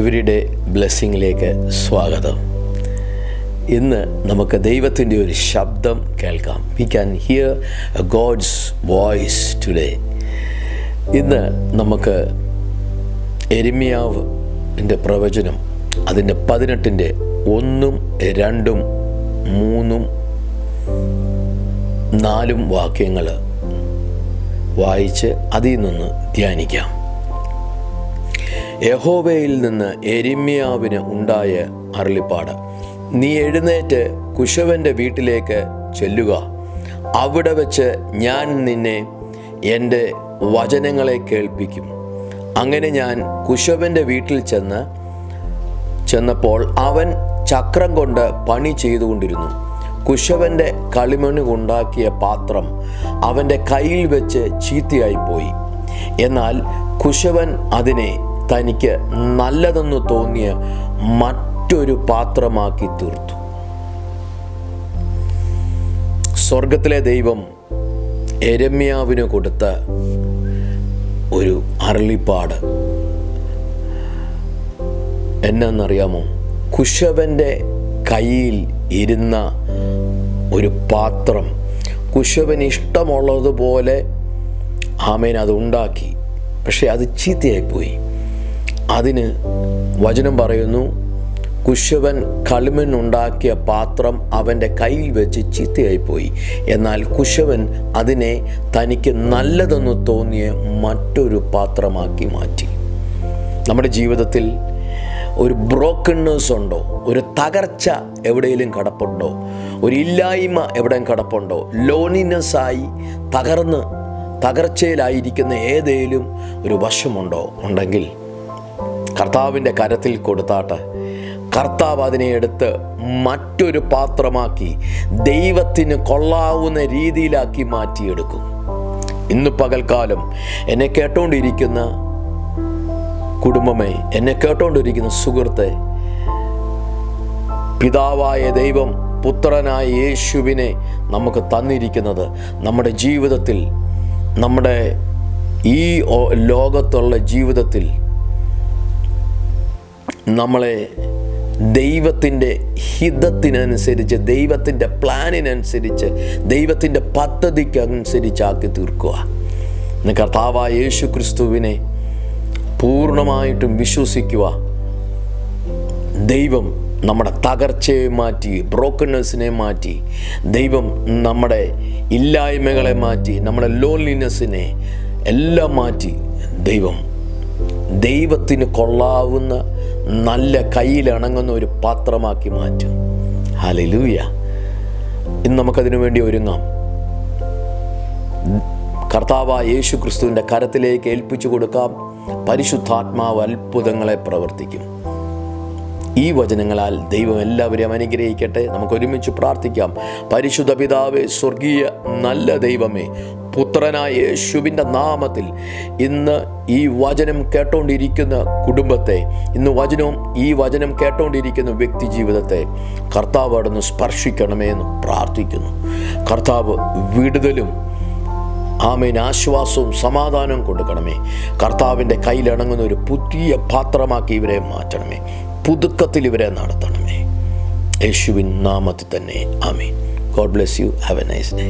Everyday ബ്ലെസ്സിങ്ങിലേക്ക് സ്വാഗതം. ഇന്ന് നമുക്ക് ദൈവത്തിൻ്റെ ഒരു ശബ്ദം കേൾക്കാം. We can hear a god's voice today. ഇന്ന് നമുക്ക് യെരമ്യാവിൻ്റെ പ്രവചനം അതിൻ്റെ 18 1, 2, 3, 4 വാക്യങ്ങൾ വായിച്ച് അതിൽ നിന്ന് ധ്യാനിക്കാം. യഹോവയിൽ നിന്ന് യെരമ്യാവിന് ഉണ്ടായ അരുളിപ്പാട്: നീ എഴുന്നേറ്റ് കുശവൻ്റെ വീട്ടിലേക്ക് ചെല്ലുക. അവിടെ വെച്ച് ഞാൻ നിന്നെ എൻ്റെ വചനങ്ങളെ കേൾപ്പിക്കും. അങ്ങനെ ഞാൻ കുശവൻ്റെ വീട്ടിൽ ചെന്നപ്പോൾ അവൻ ചക്രം കൊണ്ട് പണി ചെയ്തുകൊണ്ടിരുന്നു. കുശവൻ്റെ കളിമണ്ണ് കൊണ്ടാക്കിയ പാത്രം അവൻ്റെ കയ്യിൽ വെച്ച് ചീത്തയായിപ്പോയി. എന്നാൽ കുശവൻ അതിനെ തനിക്ക് നല്ലതെന്ന് തോന്നിയ മറ്റൊരു പാത്രമാക്കി തീർത്തു. സ്വർഗത്തിലെ ദൈവം യെരമ്യാവിന് കൊടുത്ത ഒരു അരുളിപ്പാട് എന്നറിയാമോ? കുശവൻ്റെ കയ്യിൽ ഇരുന്ന ഒരു പാത്രം കുശവന് ഇഷ്ടമുള്ളതുപോലെ അത് ഉണ്ടാക്കി. പക്ഷെ അത് ചീത്തയായിപ്പോയി. അതിന് വചനം പറയുന്നു, കുശവൻ കളിമണ്ണുണ്ടാക്കിയ പാത്രം അവൻ്റെ കയ്യിൽ വെച്ച് ചീത്തയായിപ്പോയി. എന്നാൽ കുശവൻ അതിനെ തനിക്ക് നല്ലതെന്ന് തോന്നിയ മറ്റൊരു പാത്രമാക്കി മാറ്റി. നമ്മുടെ ജീവിതത്തിൽ ഒരു ബ്രോക്കൺനെസ് ഉണ്ടോ? ഒരു തകർച്ച എവിടെയെങ്കിലും കിടപ്പുണ്ടോ? ഒരു ഇല്ലായ്മ എവിടെയും കിടപ്പുണ്ടോ? ലോണിനെസ്സായി തകർച്ചയിലായിരിക്കുന്ന ഏതേലും ഒരു വശമുണ്ടോ? ഉണ്ടെങ്കിൽ കർത്താവിൻ്റെ കരത്തിൽ കൊടുത്താട്ട് കർത്താവ് അതിനെ എടുത്ത് മറ്റൊരു പാത്രമാക്കി ദൈവത്തിന് കൊള്ളാവുന്ന രീതിയിലാക്കി മാറ്റിയെടുക്കും. ഇന്ന് പകൽക്കാലം എന്നെ കേട്ടോണ്ടിരിക്കുന്ന കുടുംബമേ, എന്നെ കേട്ടോണ്ടിരിക്കുന്ന സുഹൃത്തെ, പിതാവായ ദൈവം പുത്രനായ യേശുവിനെ നമുക്ക് തന്നിരിക്കുന്നത് നമ്മുടെ ജീവിതത്തിൽ, നമ്മുടെ ഈ ലോകത്തുള്ള ജീവിതത്തിൽ നമ്മളെ ദൈവത്തിൻ്റെ ഹിതത്തിനനുസരിച്ച്, ദൈവത്തിൻ്റെ പ്ലാനിനനുസരിച്ച്, ദൈവത്തിൻ്റെ പദ്ധതിക്കനുസരിച്ചാക്കി തീർക്കുക. കർത്താവായ യേശു ക്രിസ്തുവിനെ പൂർണ്ണമായിട്ടും വിശ്വസിക്കുക. ദൈവം നമ്മുടെ തകർച്ചയെ മാറ്റി, ബ്രോക്കൺനെസ്സിനെ മാറ്റി, ദൈവം നമ്മുടെ ഇല്ലായ്മകളെ മാറ്റി, നമ്മുടെ ലോൺലിനെസ്സിനെ എല്ലാം മാറ്റി ദൈവത്തിന് കൊള്ളാവുന്ന നല്ല കയ്യിലണങ്ങുന്ന ഒരു പാത്രമാക്കി മാറ്റും. ഹല്ലേലൂയ. ഇന്ന് നമുക്കതിനു വേണ്ടി ഒരുങ്ങാം. കർത്താവായ യേശു ക്രിസ്തുവിൻ്റെ കരത്തിലേക്ക് ഏൽപ്പിച്ചു കൊടുക്കാം. പരിശുദ്ധാത്മാവ് അത്ഭുതങ്ങളെ പ്രവർത്തിക്കും. ഈ വചനങ്ങളാൽ ദൈവം എല്ലാവരെയും അനുഗ്രഹിക്കട്ടെ. നമുക്ക് ഒരുമിച്ച് പ്രാർത്ഥിക്കാം. പരിശുദ്ധ പിതാവേ, സ്വർഗീയ നല്ല ദൈവമേ, പുത്രനായ യേശുവിൻ്റെ നാമത്തിൽ ഇന്ന് ഈ വചനം കേട്ടോണ്ടിരിക്കുന്ന കുടുംബത്തെ, ഈ വചനം കേട്ടോണ്ടിരിക്കുന്ന വ്യക്തി ജീവിതത്തെ കർത്താവ് അവിടുന്ന് സ്പർശിക്കണമേ എന്ന് പ്രാർത്ഥിക്കുന്നു. കർത്താവ് വിടുതലും ആശ്വാസവും സമാധാനവും കൊടുക്കണമേ. കർത്താവിൻ്റെ കയ്യിലണങ്ങുന്ന ഒരു പുതിയ പാത്രമാക്കി ഇവരെ മാറ്റണമേ. പുതുക്കത്തിൽ ഇവരെ നടത്തണമേ. യേശുവിൻ നാമത്തിൽ തന്നെ ആമേൻ. God bless you. Have a nice day.